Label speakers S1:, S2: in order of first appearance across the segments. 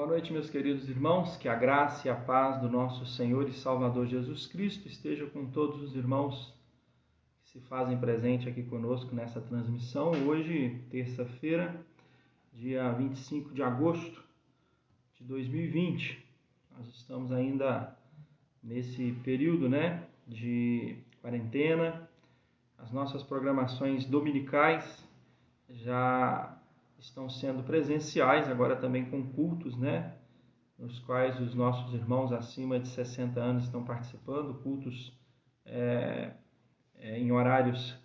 S1: Boa noite, meus queridos irmãos, que a graça e a paz do nosso Senhor e Salvador Jesus Cristo esteja com todos os irmãos que se fazem presente aqui conosco nessa transmissão. Hoje, terça-feira, dia 25 de agosto de 2020. Nós estamos ainda nesse período, de quarentena. As nossas programações dominicais já estão sendo presenciais, agora também com cultos, nos quais os nossos irmãos acima de 60 anos estão participando, cultos em horários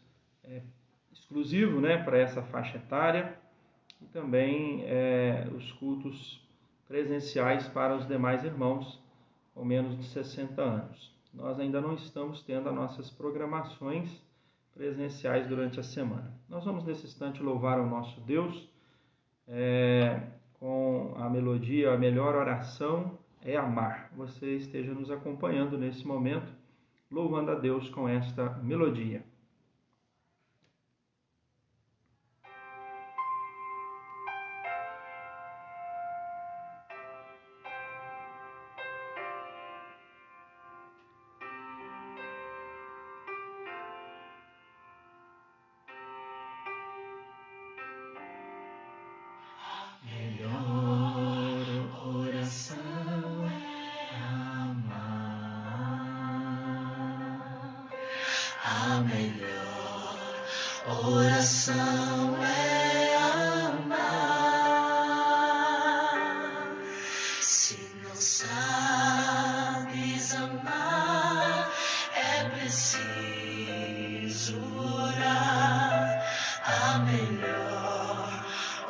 S1: exclusivos, para essa faixa etária, e também os cultos presenciais para os demais irmãos com menos de 60 anos. Nós ainda não estamos tendo as nossas programações presenciais durante a semana. Nós vamos nesse instante louvar o nosso Deus com a melodia A Melhor Oração é Amar. Você esteja nos acompanhando nesse momento, louvando a Deus com esta melodia.
S2: A melhor oração é amar. Se não sabes amar, é preciso orar. A melhor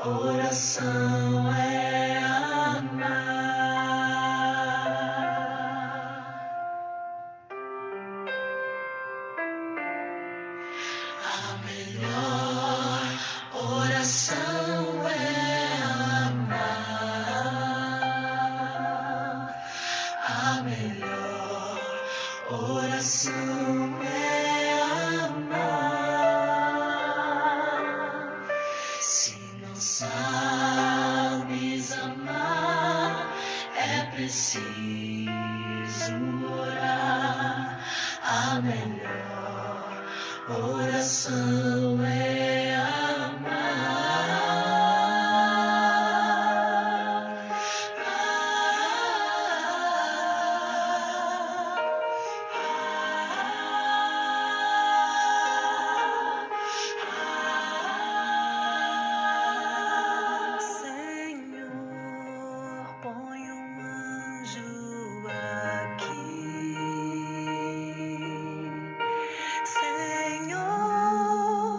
S2: oração é amar. A melhor oração é amar. A melhor oração é amar. Se não sabes amar, é preciso orar. A melhor oração é amar. Senhor, põe um anjo aqui. Senhor,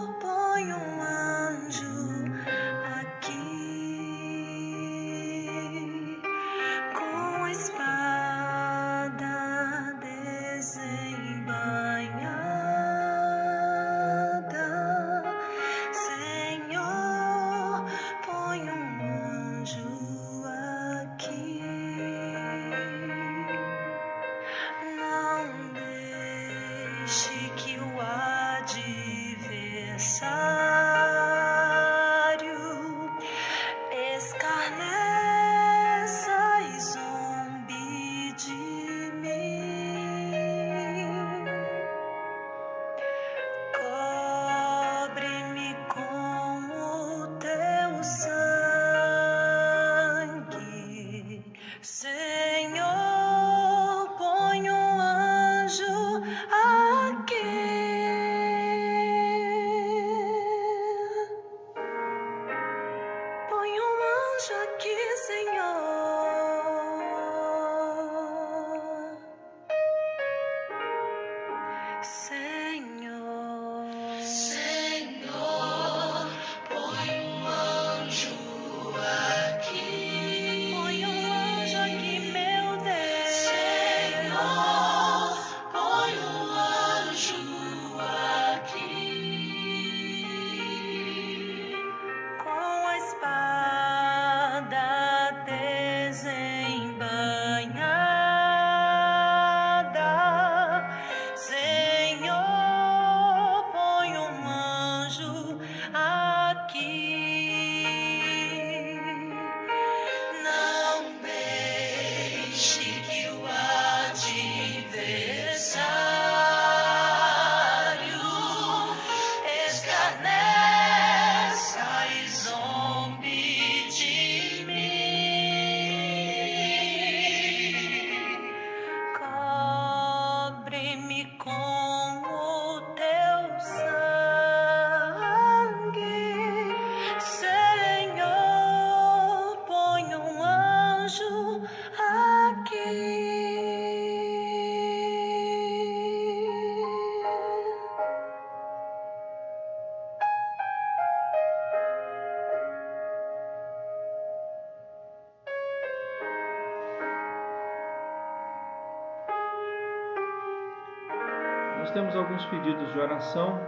S1: temos alguns pedidos de oração.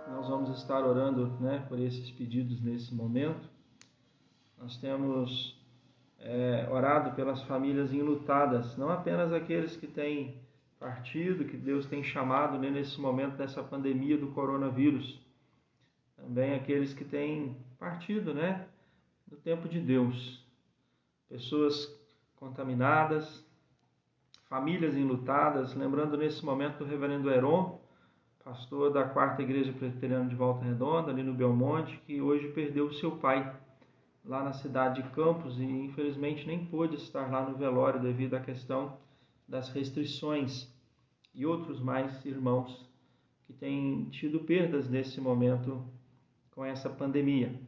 S1: Nós vamos estar orando, por esses pedidos nesse momento. Nós temos orado pelas famílias enlutadas, não apenas aqueles que têm partido, que Deus tem chamado nesse momento dessa pandemia do coronavírus, também aqueles que têm partido, no tempo de Deus, pessoas contaminadas, famílias enlutadas, lembrando nesse momento do reverendo Heron, pastor da 4ª Igreja Presbiteriana de Volta Redonda, ali no Belmonte, que hoje perdeu o seu pai lá na cidade de Campos e infelizmente nem pôde estar lá no velório devido à questão das restrições, e outros mais irmãos que têm tido perdas nesse momento com essa pandemia.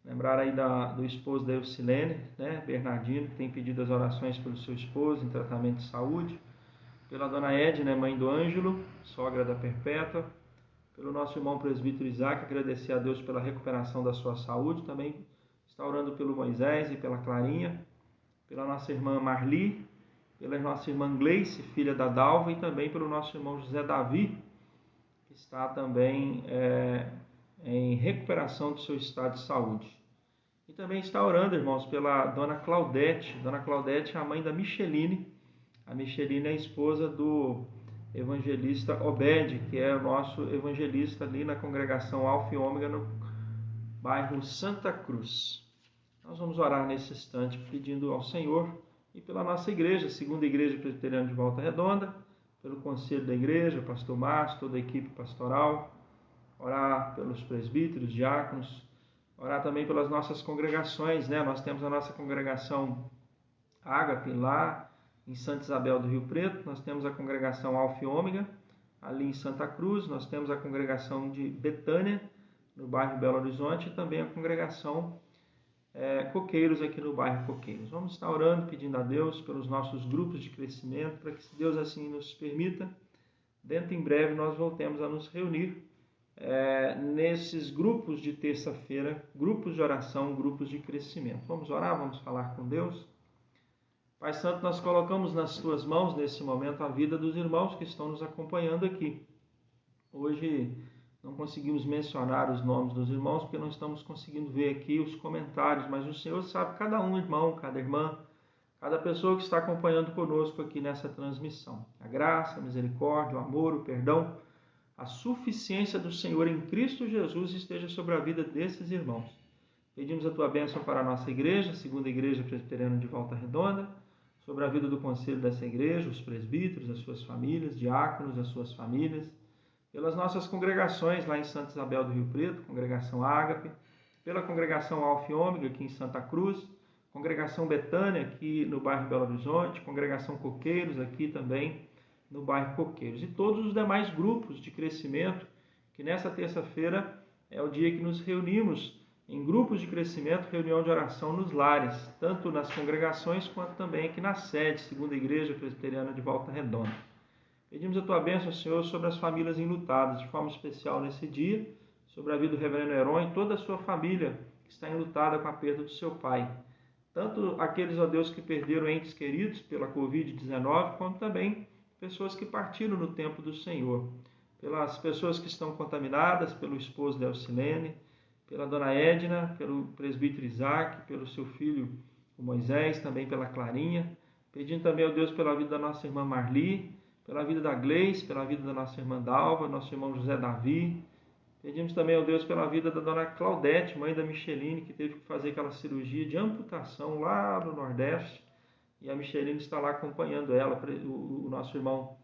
S1: Lembrar aí do esposo da Eucilene, Bernardino, que tem pedido as orações pelo seu esposo em tratamento de saúde, pela dona Edna, mãe do Ângelo, sogra da Perpétua, pelo nosso irmão presbítero Isaac, agradecer a Deus pela recuperação da sua saúde, também está orando pelo Moisés e pela Clarinha, pela nossa irmã Marli, pela nossa irmã Gleice, filha da Dalva, e também pelo nosso irmão José Davi, que está também em recuperação do seu estado de saúde. E também está orando, irmãos, pela dona Claudete. Dona Claudete é a mãe da Micheline. A Micheline é a esposa do evangelista Obed, que é o nosso evangelista ali na congregação Alfa e Ômega, no bairro Santa Cruz. Nós vamos orar nesse instante pedindo ao Senhor e pela nossa igreja, 2ª Igreja Presbiteriana de Volta Redonda, pelo conselho da igreja, pastor Márcio, toda a equipe pastoral, orar pelos presbíteros, diáconos, orar também pelas nossas congregações, Nós temos a nossa congregação Ágape lá em Santa Isabel do Rio Preto, nós temos a congregação Alfa e Ômega ali em Santa Cruz, nós temos a congregação de Betânia no bairro Belo Horizonte e também a congregação Coqueiros aqui no bairro Coqueiros. Vamos estar orando, pedindo a Deus pelos nossos grupos de crescimento, para que, se Deus assim nos permita, dentro em breve nós voltemos a nos reunir nesses grupos de terça-feira, grupos de oração, grupos de crescimento. Vamos orar, vamos falar com Deus. Pai Santo, nós colocamos nas Tuas mãos nesse momento a vida dos irmãos que estão nos acompanhando aqui. Hoje não conseguimos mencionar os nomes dos irmãos porque não estamos conseguindo ver aqui os comentários, mas o Senhor sabe cada um irmão, cada irmã, cada pessoa que está acompanhando conosco aqui nessa transmissão. A graça, a misericórdia, o amor, o perdão, a suficiência do Senhor em Cristo Jesus esteja sobre a vida desses irmãos. Pedimos a Tua bênção para a nossa igreja, 2ª Igreja Presbiteriana de Volta Redonda, sobre a vida do conselho dessa igreja, os presbíteros, as suas famílias, diáconos, as suas famílias, pelas nossas congregações lá em Santa Isabel do Rio Preto, congregação Ágape, pela congregação Alfa e Ômega aqui em Santa Cruz, congregação Betânia aqui no bairro Belo Horizonte, congregação Coqueiros aqui também no bairro Coqueiros, e todos os demais grupos de crescimento, que nessa terça-feira é o dia que nos reunimos em grupos de crescimento, reunião de oração nos lares, tanto nas congregações quanto também aqui na sede, 2ª Igreja Presbiteriana de Volta Redonda. Pedimos a Tua bênção, Senhor, sobre as famílias enlutadas, de forma especial nesse dia, sobre a vida do reverendo Heron e toda a sua família que está enlutada com a perda do seu pai. Tanto aqueles, ó Deus, que perderam entes queridos pela Covid-19, como também pessoas que partiram no tempo do Senhor. Pelas pessoas que estão contaminadas, pelo esposo da Eucilene, pela dona Edna, pelo presbítero Isaac, pelo seu filho o Moisés, também pela Clarinha, pedindo também, ó Deus, pela vida da nossa irmã Marli, pela vida da Gleice, pela vida da nossa irmã Dalva, nosso irmão José Davi. Pedimos também, ó Deus, pela vida da dona Claudete, mãe da Micheline, que teve que fazer aquela cirurgia de amputação lá no Nordeste, e a Micheline está lá acompanhando ela, o nosso irmão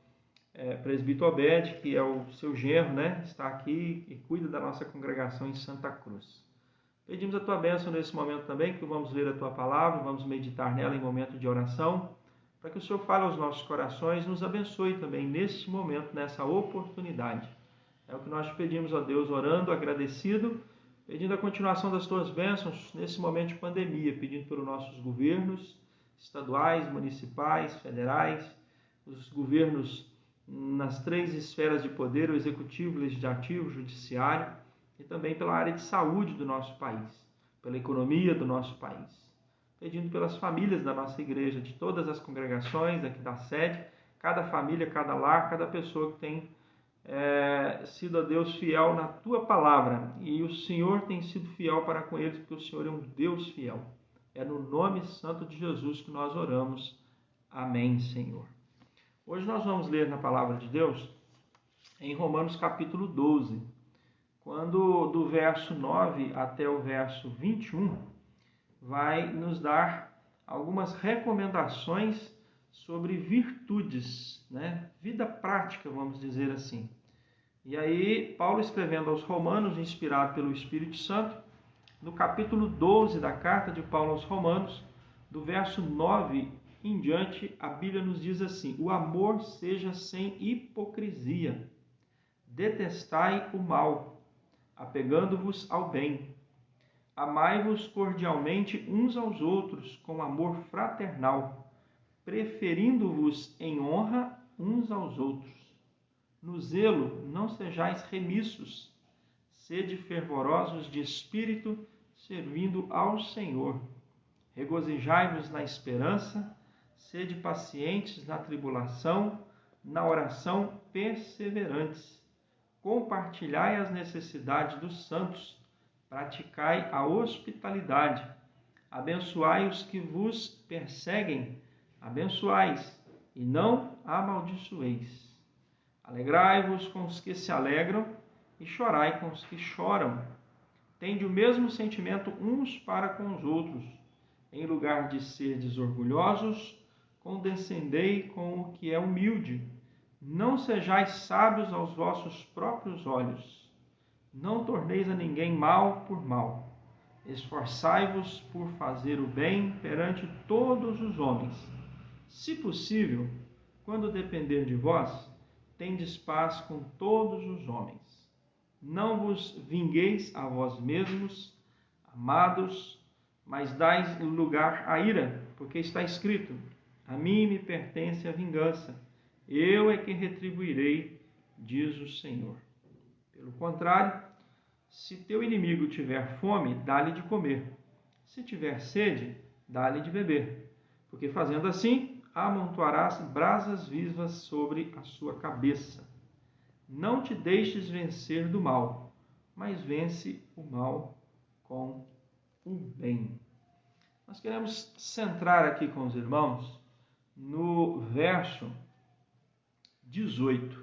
S1: presbítero Obed, que é o seu genro, está aqui e cuida da nossa congregação em Santa Cruz. Pedimos a Tua bênção nesse momento também, que vamos ler a Tua palavra, vamos meditar nela em momento de oração, para que o Senhor fale aos nossos corações e nos abençoe também neste momento, nessa oportunidade. É o que nós pedimos a Deus, orando, agradecido, pedindo a continuação das Tuas bênçãos nesse momento de pandemia, pedindo pelos nossos governos estaduais, municipais, federais, os governos nas 3 esferas de poder, o executivo, o legislativo, o judiciário, e também pela área de saúde do nosso país, pela economia do nosso país. Pedindo pelas famílias da nossa igreja, de todas as congregações aqui da sede, cada família, cada lar, cada pessoa que tem sido a Deus fiel na tua palavra, e o Senhor tem sido fiel para com eles, porque o Senhor é um Deus fiel. É no nome santo de Jesus que nós oramos. Amém, Senhor. Hoje nós vamos ler na palavra de Deus em Romanos capítulo 12, quando do verso 9 até o verso 21, vai nos dar algumas recomendações sobre virtudes, né? Vida prática, vamos dizer assim. E aí, Paulo escrevendo aos Romanos, inspirado pelo Espírito Santo, no capítulo 12 da carta de Paulo aos Romanos, do verso 9 em diante, a Bíblia nos diz assim: o amor seja sem hipocrisia. Detestai o mal, apegando-vos ao bem. Amai-vos cordialmente uns aos outros com amor fraternal, preferindo-vos em honra uns aos outros. No zelo não sejais remissos, sede fervorosos de espírito, servindo ao Senhor. Regozijai-vos na esperança, sede pacientes na tribulação, na oração perseverantes. Compartilhai as necessidades dos santos, praticai a hospitalidade. Abençoai os que vos perseguem, abençoais, e não amaldiçoeis. Alegrai-vos com os que se alegram, e chorai com os que choram. Tende o mesmo sentimento uns para com os outros. Em lugar de serdes orgulhosos, condescendei com o que é humilde. Não sejais sábios aos vossos próprios olhos. Não torneis a ninguém mal por mal. Esforçai-vos por fazer o bem perante todos os homens. Se possível, quando depender de vós, tendes paz com todos os homens. Não vos vingueis a vós mesmos, amados, mas dais lugar à ira, porque está escrito: a mim me pertence a vingança, eu é que retribuirei, diz o Senhor. Pelo contrário, se teu inimigo tiver fome, dá-lhe de comer. Se tiver sede, dá-lhe de beber, porque fazendo assim, amontoarás brasas vivas sobre a sua cabeça. Não te deixes vencer do mal, mas vence o mal com o bem. Nós queremos centrar aqui com os irmãos no verso 18.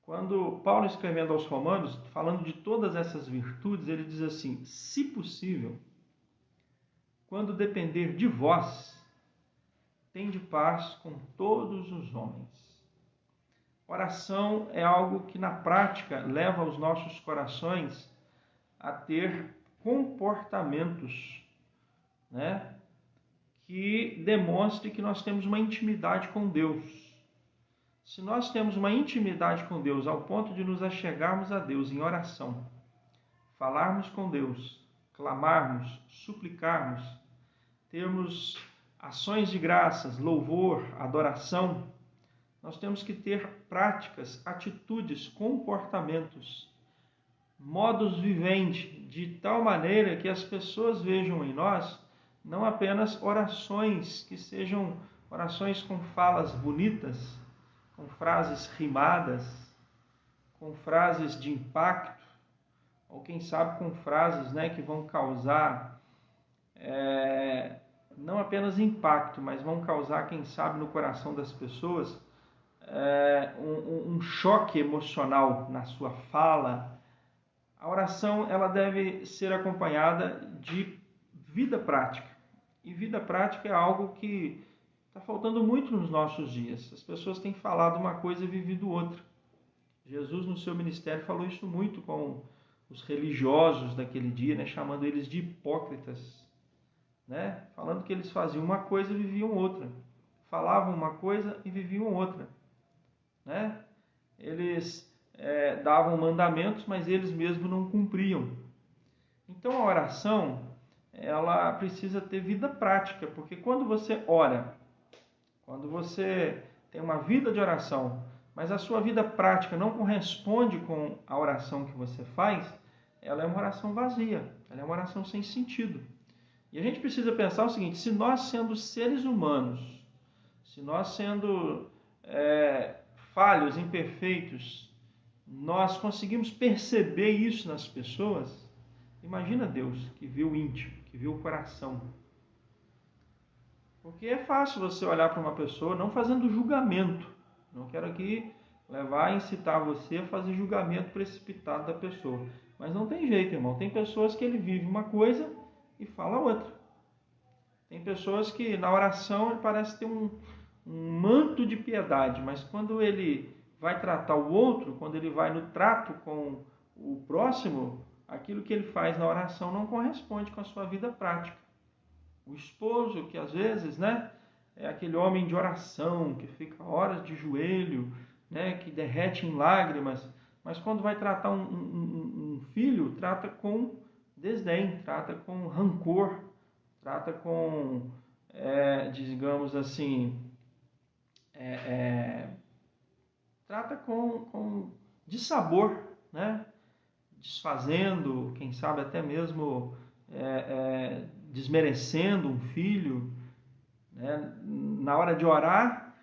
S1: Quando Paulo, escrevendo aos Romanos, falando de todas essas virtudes, ele diz assim: se possível, quando depender de vós, tende paz com todos os homens. Oração é algo que na prática leva os nossos corações a ter comportamentos, né, que demonstre que nós temos uma intimidade com Deus. Se nós temos uma intimidade com Deus ao ponto de nos achegarmos a Deus em oração, falarmos com Deus, clamarmos, suplicarmos, termos ações de graças, louvor, adoração, nós temos que ter práticas, atitudes, comportamentos, modos vivendi, de tal maneira que as pessoas vejam em nós não apenas orações que sejam orações com falas bonitas, com frases rimadas, com frases de impacto, ou quem sabe com frases, né, que vão causar não apenas impacto, mas vão causar, quem sabe, no coração das pessoas um choque emocional na sua fala. A oração ela deve ser acompanhada de vida prática. E vida prática é algo que está faltando muito nos nossos dias. As pessoas têm falado uma coisa e vivido outra. Jesus, no seu ministério, falou isso muito com os religiosos daquele dia, né, chamando eles de hipócritas, né, falando que eles faziam uma coisa e viviam outra. Falavam uma coisa e viviam outra. Né? Eles davam mandamentos, mas eles mesmos não cumpriam. Então a oração ela precisa ter vida prática, porque quando você ora, quando você tem uma vida de oração, mas a sua vida prática não corresponde com a oração que você faz, ela é uma oração vazia, ela é uma oração sem sentido. E a gente precisa pensar o seguinte: se nós, sendo seres humanos, se nós, sendo falhos, imperfeitos, nós conseguimos perceber isso nas pessoas, imagina Deus, que vê o íntimo, que vê o coração. Porque é fácil você olhar para uma pessoa não fazendo julgamento. Não quero aqui levar e incitar você a fazer julgamento precipitado da pessoa. Mas não tem jeito, irmão. Tem pessoas que ele vive uma coisa e fala outra. Tem pessoas que na oração ele parece ter um manto de piedade, mas quando ele vai tratar o outro, quando ele vai no trato com o próximo, aquilo que ele faz na oração não corresponde com a sua vida prática. O esposo que às vezes, né, é aquele homem de oração, que fica horas de joelho, né, que derrete em lágrimas, mas quando vai tratar um filho, trata com desdém, trata com rancor, trata com, digamos assim, trata com dissabor, né? Desfazendo, quem sabe até mesmo desmerecendo um filho, né? Na hora de orar,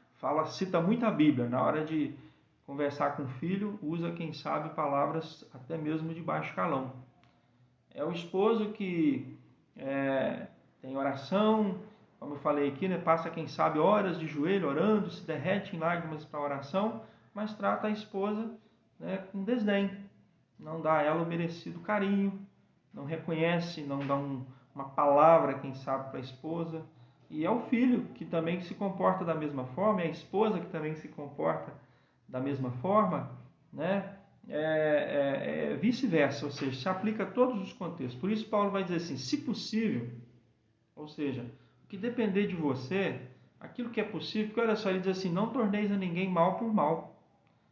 S1: cita muito a Bíblia. Na hora de conversar com o filho, usa, quem sabe, palavras até mesmo de baixo calão. É o esposo que tem oração, como eu falei aqui, né? Passa, quem sabe, horas de joelho orando, se derrete em lágrimas para a oração, mas trata a esposa, né, com desdém. Não dá a ela o merecido carinho, não reconhece, não dá uma palavra, quem sabe, para a esposa. E é o filho que também se comporta da mesma forma, é a esposa que também se comporta da mesma forma, né? Vice-versa, ou seja, se aplica a todos os contextos. Por isso Paulo vai dizer assim, se possível, ou seja, o que depender de você, aquilo que é possível, porque olha só, ele diz assim, não torneis a ninguém mal por mal,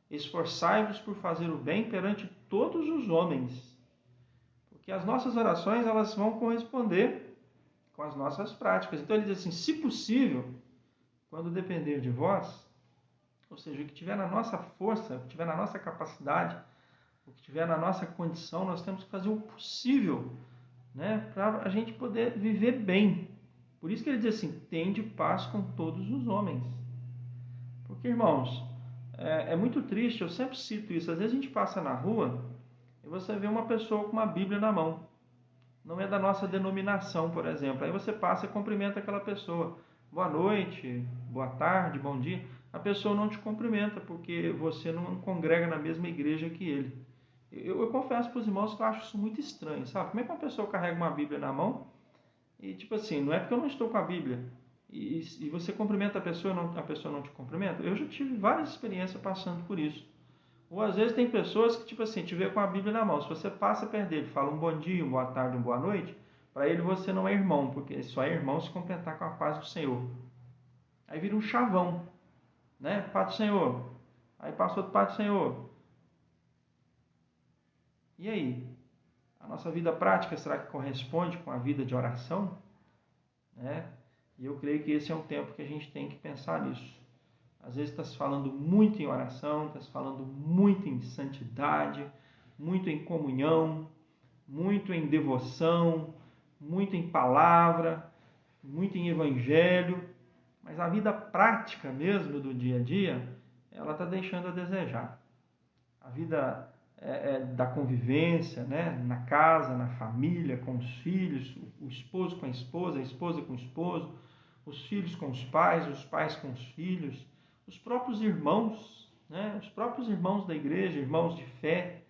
S1: esforçai-vos por fazer o bem perante todos os homens, porque as nossas orações elas vão corresponder com as nossas práticas. Então ele diz assim, se possível, quando depender de vós, ou seja, o que tiver na nossa força, o que tiver na nossa capacidade, o que tiver na nossa condição, nós temos que fazer o possível, né, para a gente poder viver bem. Por isso que ele diz assim, tende paz com todos os homens. Porque, irmãos, é muito triste, eu sempre cito isso, às vezes a gente passa na rua e você vê uma pessoa com uma Bíblia na mão. Não é da nossa denominação, por exemplo. Aí você passa e cumprimenta aquela pessoa. Boa noite, boa tarde, bom dia. A pessoa não te cumprimenta porque você não congrega na mesma igreja que ele. Eu confesso para os irmãos que eu acho isso muito estranho, sabe? Como é que uma pessoa carrega uma Bíblia na mão e, tipo assim, não é porque eu não estou com a Bíblia e você cumprimenta a pessoa não te cumprimenta? Eu já tive várias experiências passando por isso. Ou às vezes tem pessoas que, tipo assim, te vê com a Bíblia na mão. Se você passa perto dele, fala um bom dia, uma boa tarde, uma boa noite, para ele você não é irmão, porque só é irmão se completar com a paz do Senhor. Aí vira um chavão, né? Paz do Senhor. Aí passa outro Paz do Senhor. E aí? A nossa vida prática, será que corresponde com a vida de oração? Né? E eu creio que esse é um tempo que a gente tem que pensar nisso. Às vezes está se falando muito em oração, está se falando muito em santidade, muito em comunhão, muito em devoção, muito em palavra, muito em evangelho, mas a vida prática mesmo do dia a dia, ela está deixando a desejar. A vida da convivência, né? Na casa, na família, com os filhos, o esposo com a esposa com o esposo, os filhos com os pais com os filhos, os próprios irmãos, né? Os próprios irmãos da igreja, irmãos de fé,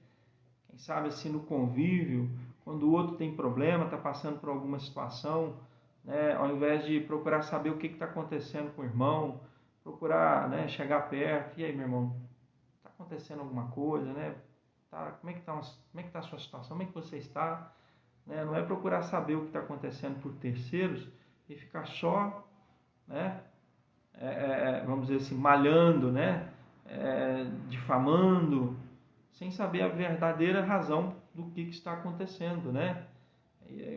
S1: quem sabe assim no convívio, quando o outro tem problema, está passando por alguma situação, né? Ao invés de procurar saber o que está acontecendo com o irmão, procurar, né, chegar perto, e aí, meu irmão, está acontecendo alguma coisa, né? Como é que está a sua situação? Como é que você está? Né? Não é procurar saber o que está acontecendo por terceiros e ficar só, né? Vamos dizer assim, malhando, né? Difamando, sem saber a verdadeira razão do que está acontecendo, né?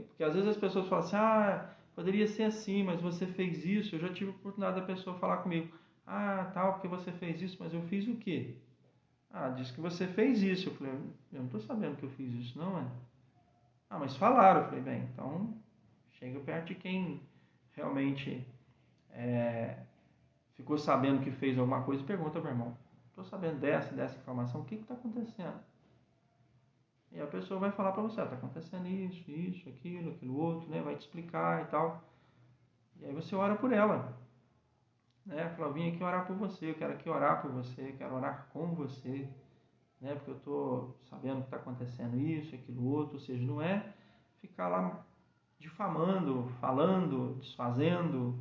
S1: Porque às vezes as pessoas falam assim, poderia ser assim, mas você fez isso. Eu já tive a oportunidade da pessoa falar comigo, porque você fez isso, mas eu fiz o quê? Diz que você fez isso. Eu falei, eu não estou sabendo que eu fiz isso, não é? Mas falaram. Eu falei, bem, então chega perto de quem realmente ficou sabendo que fez alguma coisa e pergunta, meu irmão, estou sabendo dessa informação, o que está acontecendo? E a pessoa vai falar para você, está acontecendo isso, aquilo outro, né? Vai te explicar e tal. E aí você ora por ela. Né? Fala, eu vim aqui orar por você, eu quero aqui orar por você, quero orar com você. Né? Porque eu estou sabendo que está acontecendo isso, aquilo outro. Ou seja, não é ficar lá difamando, falando, desfazendo,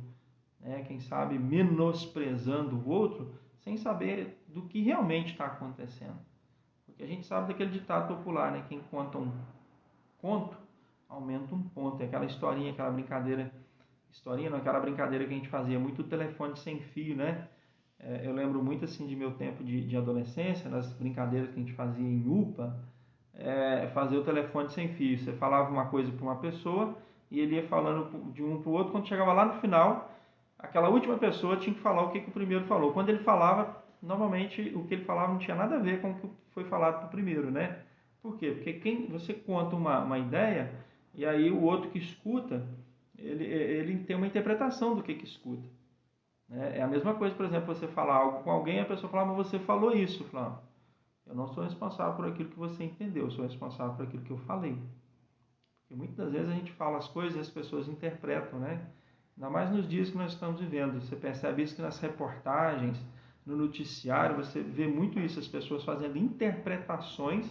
S1: né? Quem sabe menosprezando o outro, sem saber do que realmente está acontecendo. Porque a gente sabe daquele ditado popular, né? Quem conta um conto, aumenta um ponto. É aquela historinha, aquela brincadeira, aquela brincadeira que a gente fazia, muito telefone sem fio, né? Eu lembro muito assim de meu tempo de adolescência, nas brincadeiras que a gente fazia em UPA, fazer o telefone sem fio. Você falava uma coisa para uma pessoa e ele ia falando de um para o outro. Quando chegava lá no final, aquela última pessoa tinha que falar o que o primeiro falou. Quando ele falava, normalmente o que ele falava não tinha nada a ver com o que foi falado para o primeiro, né? Por quê? Porque você conta uma ideia e aí o outro que escuta, ele tem uma interpretação do que escuta. Né? É a mesma coisa, por exemplo, você falar algo com alguém e a pessoa fala, mas você falou isso. Fala, eu não sou responsável por aquilo que você entendeu, eu sou responsável por aquilo que eu falei. Porque muitas das vezes a gente fala as coisas e as pessoas interpretam, né? Ainda mais nos dias que nós estamos vivendo. Você percebe isso que nas reportagens, no noticiário, você vê muito isso, as pessoas fazendo interpretações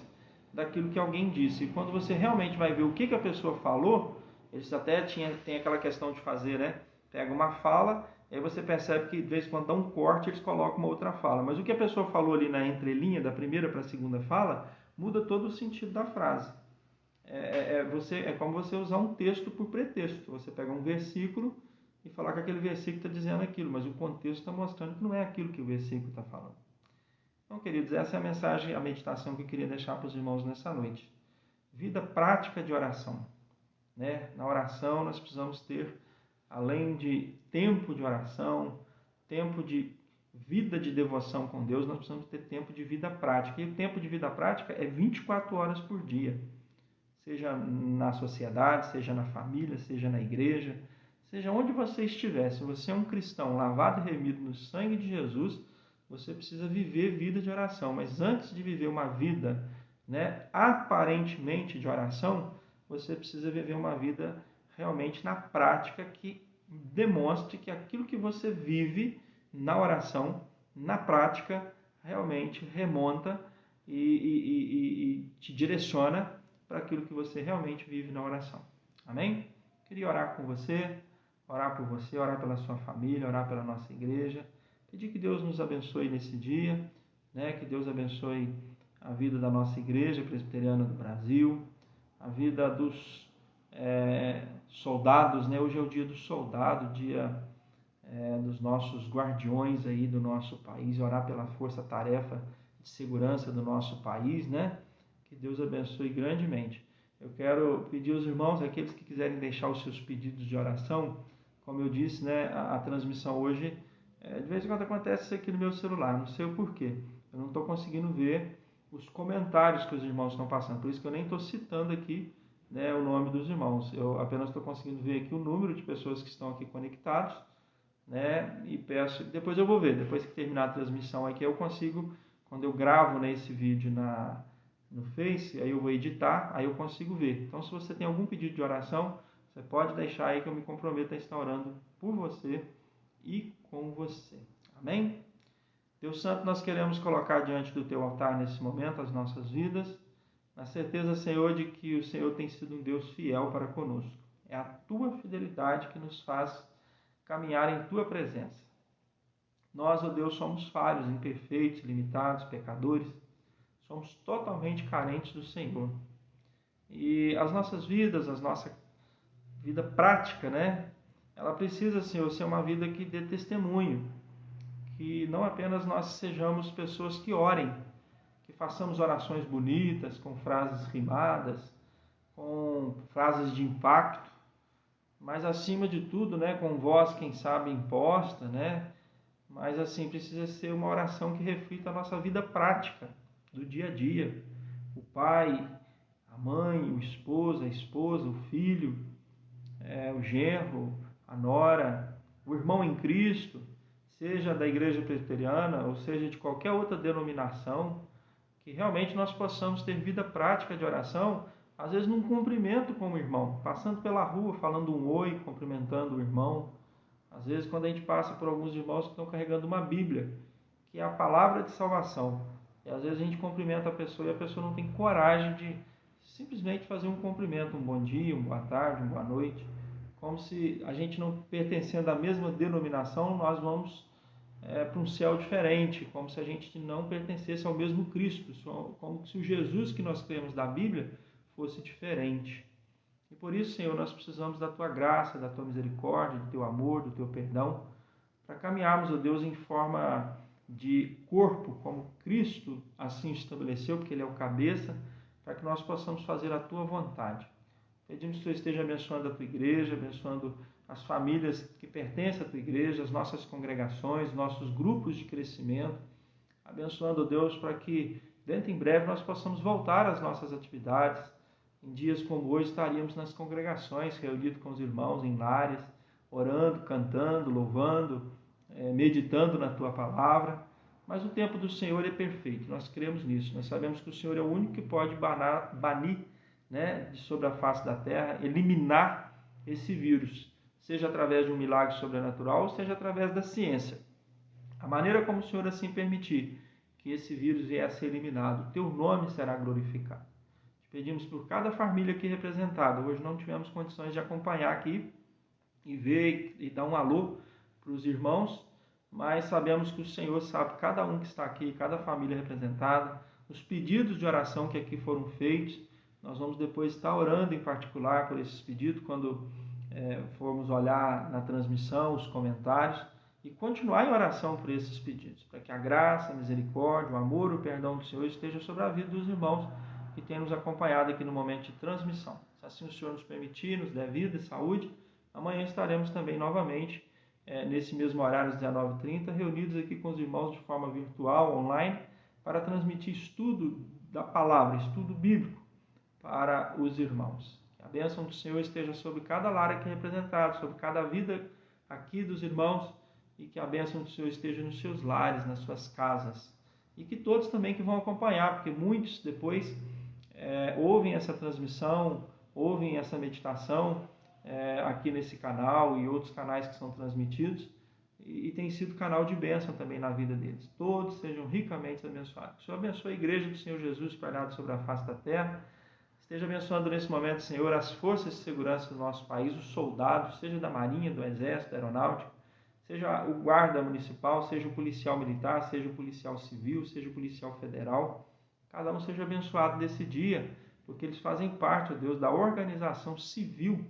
S1: daquilo que alguém disse. E quando você realmente vai ver o que a pessoa falou, eles até tem aquela questão de fazer, né? Pega uma fala, aí você percebe que de vez em quando dá um corte, eles colocam uma outra fala. Mas o que a pessoa falou ali na entrelinha, da primeira para a segunda fala, muda todo o sentido da frase. É como você usar um texto por pretexto. Você pega um versículo e falar que aquele versículo está dizendo aquilo, mas o contexto está mostrando que não é aquilo que o versículo está falando. Então, queridos, essa é a mensagem, a meditação que eu queria deixar para os irmãos nessa noite. Vida prática de oração. Né? Na oração nós precisamos ter, além de tempo de oração, tempo de vida de devoção com Deus, nós precisamos ter tempo de vida prática. E o tempo de vida prática é 24 horas por dia. Seja na sociedade, seja na família, seja na igreja, seja onde você estiver. Se você é um cristão lavado e remido no sangue de Jesus, você precisa viver vida de oração. Mas antes de viver uma vida, né, aparentemente de oração, você precisa viver uma vida realmente na prática que demonstre que aquilo que você vive na oração, na prática, realmente remonta e te direciona para aquilo que você realmente vive na oração. Amém? Queria orar com você, orar por você, orar pela sua família, orar pela nossa igreja. Pedir que Deus nos abençoe nesse dia, né? Que Deus abençoe a vida da nossa igreja presbiteriana do Brasil, a vida dos soldados, né? Hoje é o dia do soldado, dia dos nossos guardiões aí do nosso país, orar pela força-tarefa de segurança do nosso país, né? Que Deus abençoe grandemente. Eu quero pedir aos irmãos, aqueles que quiserem deixar os seus pedidos de oração, como eu disse, né? A transmissão hoje, de vez em quando acontece isso aqui no meu celular, não sei o porquê. Eu não estou conseguindo ver os comentários que os irmãos estão passando, por isso que eu nem estou citando aqui, né, o nome dos irmãos. Eu apenas estou conseguindo ver aqui o número de pessoas que estão aqui conectados, né, e peço, depois eu vou ver, depois que terminar a transmissão aqui, eu consigo, quando eu gravo, né, esse vídeo no Face, aí eu vou editar, aí eu consigo ver. Então, se você tem algum pedido de oração, você pode deixar aí que eu me comprometo a estar orando por você e com você. Amém? Deus Santo, nós queremos colocar diante do Teu altar nesse momento as nossas vidas, na certeza, Senhor, de que o Senhor tem sido um Deus fiel para conosco. É a Tua fidelidade que nos faz caminhar em Tua presença. Nós, ó Deus, somos falhos, imperfeitos, limitados, pecadores. Somos totalmente carentes do Senhor. E as nossas vidas, a nossa vida prática, né? Ela precisa, Senhor, ser uma vida que dê testemunho. Que não apenas nós sejamos pessoas que orem, que façamos orações bonitas, com frases rimadas, com frases de impacto, mas acima de tudo, né, com voz, quem sabe, imposta, né? Mas assim, precisa ser uma oração que reflita a nossa vida prática do dia a dia. O pai, a mãe, o esposo, a esposa, o filho, o genro, a nora, o irmão em Cristo, seja da Igreja Presbiteriana ou seja de qualquer outra denominação, que realmente nós possamos ter vida prática de oração, às vezes num cumprimento com o irmão, passando pela rua, falando um oi, cumprimentando o irmão. Às vezes quando a gente passa por alguns irmãos que estão carregando uma Bíblia, que é a palavra de salvação, e às vezes a gente cumprimenta a pessoa e a pessoa não tem coragem de simplesmente fazer um cumprimento, um bom dia, uma boa tarde, uma boa noite, como se a gente não pertencendo à mesma denominação, nós vamos para um céu diferente, como se a gente não pertencesse ao mesmo Cristo, como se o Jesus que nós cremos da Bíblia fosse diferente. E por isso, Senhor, nós precisamos da Tua graça, da Tua misericórdia, do Teu amor, do Teu perdão, para caminharmos, ó Deus, em forma de corpo, como Cristo assim estabeleceu, porque Ele é o cabeça, para que nós possamos fazer a Tua vontade. Pedimos que o Senhor esteja abençoando a Tua igreja, abençoando as famílias que pertencem à Tua igreja, as nossas congregações, nossos grupos de crescimento, abençoando, Deus, para que dentro em breve nós possamos voltar às nossas atividades. Em dias como hoje estaríamos nas congregações, reunidos com os irmãos em lares, orando, cantando, louvando, meditando na Tua palavra. Mas o tempo do Senhor é perfeito, nós cremos nisso. Nós sabemos que o Senhor é o único que pode banir de sobre a face da terra, eliminar esse vírus, seja através de um milagre sobrenatural, seja através da ciência. A maneira como o Senhor assim permitir que esse vírus vier a ser eliminado, o Teu nome será glorificado. Te pedimos por cada família aqui representada. Hoje não tivemos condições de acompanhar aqui e ver e dar um alô para os irmãos, mas sabemos que o Senhor sabe cada um que está aqui, cada família representada, os pedidos de oração que aqui foram feitos. Nós vamos depois estar orando em particular por esses pedidos, quando formos olhar na transmissão, os comentários, e continuar em oração por esses pedidos, para que a graça, a misericórdia, o amor, o perdão do Senhor esteja sobre a vida dos irmãos que têm nos acompanhado aqui no momento de transmissão. Se assim o Senhor nos permitir, nos der vida e saúde, amanhã estaremos também novamente, nesse mesmo horário, às 19h30, reunidos aqui com os irmãos de forma virtual, online, para transmitir estudo da palavra, estudo bíblico, para os irmãos. Que a bênção do Senhor esteja sobre cada lar aqui representado, sobre cada vida aqui dos irmãos, e que a bênção do Senhor esteja nos seus lares, nas suas casas. E que todos também que vão acompanhar, porque muitos depois ouvem essa transmissão, ouvem essa meditação aqui nesse canal e outros canais que são transmitidos, e tem sido canal de bênção também na vida deles. Todos sejam ricamente abençoados. Que o Senhor abençoe a igreja do Senhor Jesus espalhada sobre a face da terra. Esteja abençoando nesse momento, Senhor, as forças de segurança do nosso país, os soldados, seja da Marinha, do Exército, da Aeronáutica, seja o guarda municipal, seja o policial militar, seja o policial civil, seja o policial federal. Cada um seja abençoado nesse dia, porque eles fazem parte, ó Deus, da organização civil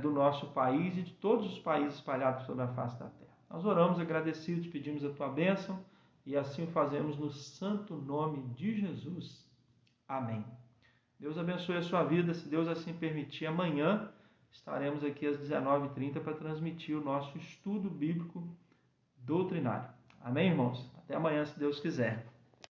S1: do nosso país e de todos os países espalhados sobre a face da terra. Nós oramos agradecidos, pedimos a Tua bênção e assim o fazemos no santo nome de Jesus. Amém. Deus abençoe a sua vida. Se Deus assim permitir, amanhã estaremos aqui às 19h30 para transmitir o nosso estudo bíblico doutrinário. Amém, irmãos? Até amanhã, se Deus quiser.